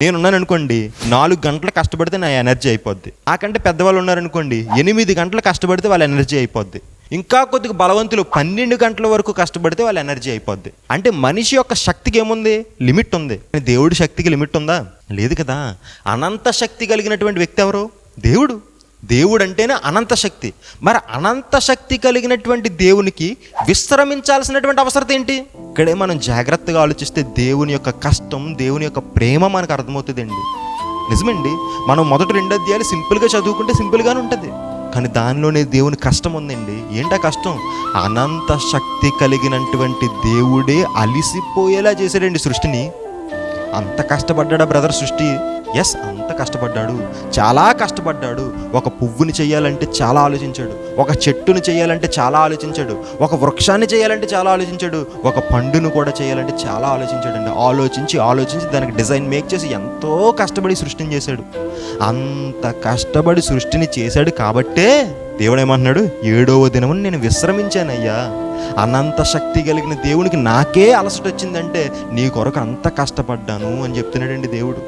నేనున్నాను అనుకోండి, 4 గంటలు కష్టపడితే నా ఎనర్జీ అయిపోద్ది. నాకంటే పెద్దవాళ్ళు ఉన్నారనుకోండి, 8 గంటలు కష్టపడితే వాళ్ళ ఎనర్జీ అయిపోద్ది. ఇంకా కొద్దిగా బలవంతులు 12 గంటల వరకు కష్టపడితే వాళ్ళ ఎనర్జీ అయిపోద్ది. అంటే మనిషి యొక్క శక్తికి ఏముంది? లిమిట్ ఉంది. దేవుడి శక్తికి లిమిట్ ఉందా? లేదు కదా. అనంత శక్తి కలిగినటువంటి వ్యక్తి ఎవరు? దేవుడు. దేవుడు అంటేనే అనంత శక్తి. మరి అనంత శక్తి కలిగినటువంటి దేవునికి విశ్రమించాల్సినటువంటి అవసరం ఏంటి? ఇక్కడే మనం జాగ్రత్తగా ఆలోచిస్తే దేవుని యొక్క కష్టం, దేవుని యొక్క ప్రేమ మనకు అర్థమవుతుందండి. నిజమండి. మనం మొదటి 2 అధ్యాయాలు సింపుల్గా చదువుకుంటే సింపుల్గానే ఉంటుంది, కానీ దానిలోనే దేవుని కష్టం ఉందండి. ఏంటా కష్టం? అనంత శక్తి కలిగినటువంటి దేవుడే అలిసిపోయేలా చేశాడండి సృష్టిని. అంత కష్టపడ్డా బ్రదర్ సృష్టి? ఎస్, అంత కష్టపడ్డాడు, చాలా కష్టపడ్డాడు. ఒక పువ్వుని చేయాలంటే చాలా ఆలోచించాడు, ఒక చెట్టుని చేయాలంటే చాలా ఆలోచించాడు, ఒక వృక్షాన్ని చేయాలంటే చాలా ఆలోచించాడు, ఒక పండును కూడా చేయాలంటే చాలా ఆలోచించాడండి. ఆలోచించి దానికి డిజైన్ మేక్ చేసి ఎంతో కష్టపడి సృష్టిని చేశాడు. అంత కష్టపడి సృష్టిని చేశాడు కాబట్టే దేవుడు ఏమంటున్నాడు? 7వ దినమున నేను విశ్రమించానయ్యా. అనంత శక్తి కలిగిన దేవునికి నాకే అలసట వచ్చిందంటే నీ కొరకు అంత కష్టపడ్డాను అని చెప్తున్నాడండి దేవుడు.